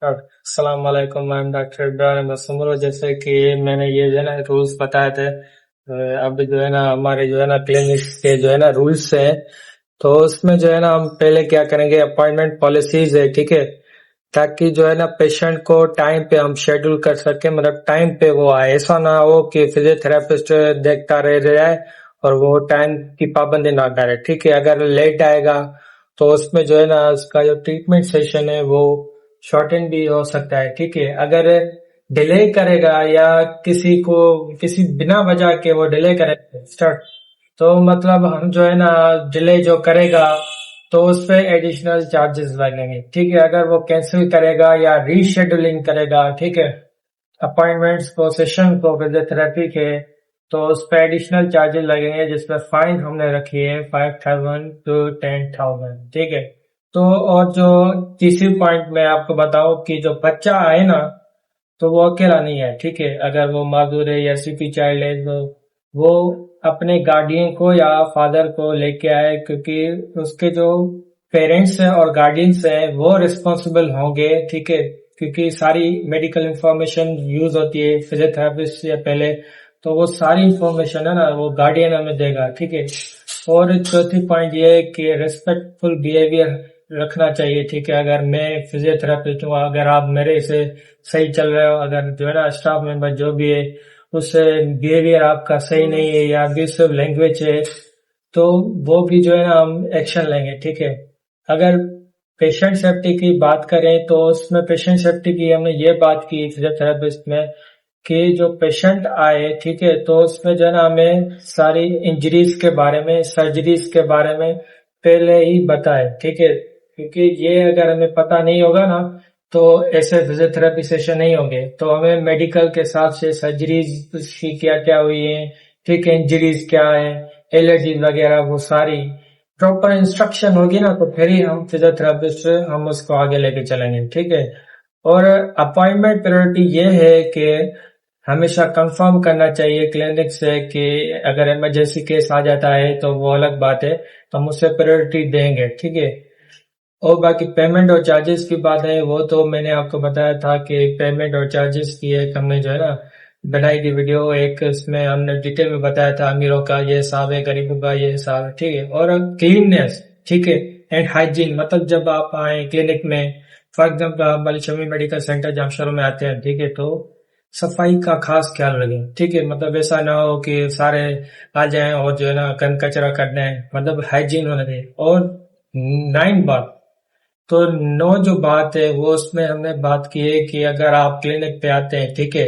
अस्सलाम वालेकुम ma'am, doctor Ibrahim Masroor. जैसे कि मैंने ये जो है ना रूल्स बताए थे, अब जो है ना हमारे जो है ना क्लिनिक के जो है ना रूल्स हैं, तो उसमें जो है ना हम पहले क्या करेंगे, अपॉइंटमेंट पॉलिसीज है, ठीक है। ताकि जो है ना पेशेंट को टाइम पे हम शेड्यूल कर सके, मतलब टाइम पे वो आए। ऐसा ना हो कि फिजियोथेरेपिस्ट देखता रह जाए और वो टाइम की पाबंदी ना करे, ठीक है। अगर लेट आएगा तो उसमें जो है ना उसका जो ट्रीटमेंट सेशन है वो शॉर्टन भी हो सकता है, ठीक है। अगर डिले करेगा या किसी बिना वजह के वो डिले करेगा स्टार्ट, तो मतलब हम जो है ना डिले जो करेगा तो उस पे एडिशनल चार्जेस लगेंगे, ठीक है। अगर वो कैंसिल करेगा या रीशेड्यूलिंग करेगा, ठीक है, अपॉइंटमेंट्स को, सेशन को, फिजियोथेरेपी के, तो उस पर एडिशनल चार्जेस लगेंगे, जिसमें फाइन हमने रखी है 5,000 to 10,000, ठीक है। तो और जो तीसरी पॉइंट मैं आपको बताऊं कि जो बच्चा आए ना, तो वो अकेला नहीं है, ठीक है। अगर वो मासूर है या सीपी चाइल्ड है तो वो अपने गार्डियन को या फादर को लेके आए, क्योंकि उसके जो पेरेंट्स हैं और गार्डियंस हैं वो रिस्पॉन्सिबल होंगे, ठीक है। क्योंकि सारी मेडिकल इंफॉर्मेशन यूज होती है फिजियोथेरेपिस्ट से पहले, तो वो सारी इंफॉर्मेशन है ना वो गार्डियन हमें देगा, ठीक है। और चौथी पॉइंट ये है कि रिस्पेक्टफुल बिहेवियर रखना चाहिए, ठीक है। अगर मैं फिजियोथेरेपिस्ट हूँ, अगर आप मेरे से सही चल रहे हो, अगर जो है ना स्टाफ मेंबर जो भी है उससे बिहेवियर आपका सही नहीं है या अब्यूसिव लैंग्वेज है, तो वो भी जो है ना हम एक्शन लेंगे, ठीक है। अगर पेशेंट सेफ्टी की बात करें तो उसमें पेशेंट सेफ्टी की हमने ये बात की फिजियोथेरेपिस्ट में कि जो पेशेंट आए, ठीक है, तो उसमें जो है ना हमें सारी इंजरीज के बारे में, सर्जरीज के बारे में पहले ही बताए, ठीक है। क्योंकि ये अगर हमें पता नहीं होगा ना तो ऐसे फिजियोथेरेपी सेशन नहीं होंगे। तो हमें मेडिकल के हिसाब से सर्जरीज की क्या क्या हुई है, ठीक है, इंजरीज क्या है, एलर्जी वगैरह, वो सारी प्रॉपर इंस्ट्रक्शन होगी ना, तो फिर ही हम फिजियोथेरेपिस्ट से हम उसको आगे लेके चलेंगे, ठीक है। और अपॉइंटमेंट प्रायोरिटी ये है कि हमेशा कंफर्म करना चाहिए क्लिनिक से कि अगर इमरजेंसी केस आ जाता है तो वो अलग बात है, तो हम उससे प्रायोरिटी देंगे, ठीक है। और बाकी पेमेंट और चार्जेस की बात है, वो तो मैंने आपको बताया था कि पेमेंट और चार्जेस की एक हमने जो है ना बनाई थी वीडियो, एक इसमें हमने डिटेल में बताया था अमीरों का ये हिसाब है, गरीबों का ये हिसाब है, ठीक है। और क्लीननेस, ठीक है, एंड हाइजीन, मतलब जब आप आए क्लिनिक में, फॉर एग्जाम्पल आप वाली शमी मेडिकल सेंटर जामशोर में आते हैं, ठीक है, तो सफाई का खास ख्याल रखें, ठीक है। मतलब ऐसा ना हो कि सारे आ जाएं और जो है ना गंद कचरा कर दें, मतलब हाइजीन होना चाहिए। और 9 बात, तो 9 जो बात है वो उसमें हमने बात की है कि अगर आप क्लिनिक पे आते हैं, ठीक है,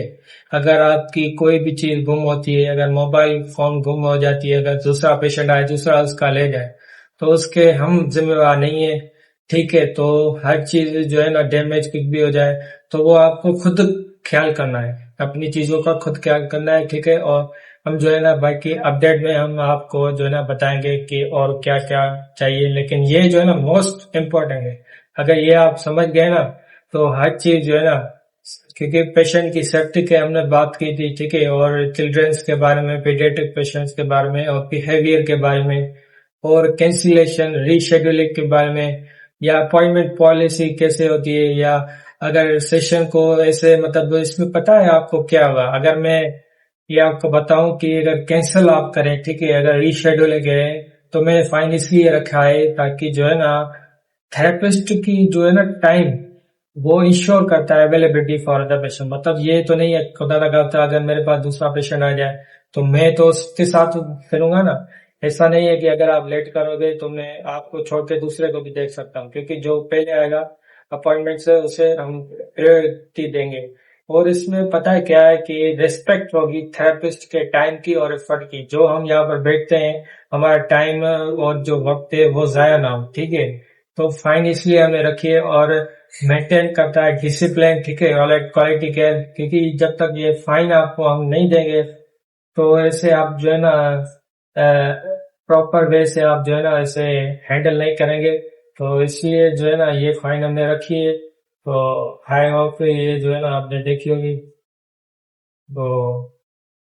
अगर आपकी कोई भी चीज गुम होती है, अगर मोबाइल फोन गुम हो जाती है, अगर दूसरा पेशेंट आए दूसरा उसका ले जाए, तो उसके हम जिम्मेवार नहीं है, ठीक है। तो हर चीज जो है ना डैमेज कुछ भी हो जाए तो वो आपको खुद ख्याल करना है, अपनी चीजों का खुद ख्याल करना है, ठीक है। और हम जो है ना बाकी अपडेट में हम आपको जो है ना बताएंगे कि और क्या क्या चाहिए, लेकिन ये जो है ना मोस्ट इम्पोर्टेंट है। अगर ये आप समझ गए ना तो हर चीज जो है ना, क्योंकि पेशेंट की सेफ्टी के हमने बात की थी, ठीक है, और चिल्ड्रंस के बारे में, पीडियाट्रिक पेशेंट्स के बारे में, और बिहेवियर के बारे में, और कैंसिलेशन रीशेड्यूलिंग के बारे में, या अपॉइंटमेंट पॉलिसी कैसे होती है, या अगर सेशन को ऐसे, मतलब इसमें पता है आपको क्या होगा अगर मैं ये आपको बताऊं कि अगर कैंसिल आप करें, ठीक है, अगर रीशेड्यूल गए, तो मैंने फाइन इसलिए रखा है ताकि जो है ना थेरेपिस्ट की जो है ना टाइम वो इंश्योर करता है अवेलेबिलिटी फॉर द पेशेंट। मतलब ये तो नहीं है खुदा ना खास्ता अगर मेरे पास दूसरा पेशेंट आ जाए तो मैं तो उसके साथ फिरूंगा ना। ऐसा नहीं है कि अगर आप लेट करोगे तो मैं आपको छोड़ के दूसरे को भी देख सकता हूँ, क्योंकि जो पहले आएगा अपॉइंटमेंट से उसे हम प्रायोरिटी देंगे। और इसमें पता है क्या है कि रिस्पेक्ट होगी थेरेपिस्ट के टाइम की और एफर्ट की। जो हम यहाँ पर बैठते हैं, हमारा टाइम और जो वक्त है वो जाया ना हो, ठीक है। तो फाइन इसलिए हमें रखिए और मेंटेन करता है डिसिप्लिन, ठीक है, और क्वालिटी केयर, क्योंकि जब तक ये फाइन आपको हम नहीं देंगे तो ऐसे आप जो है ना प्रॉपर वे से आप जो है ना ऐसे हैंडल नहीं करेंगे। तो इसलिए जो है ना ये फाइन हमने रखी है। तो आई होप ये जो है ना आपने देखी होगी। तो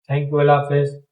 थैंक यू, अल्लाह हाफिज।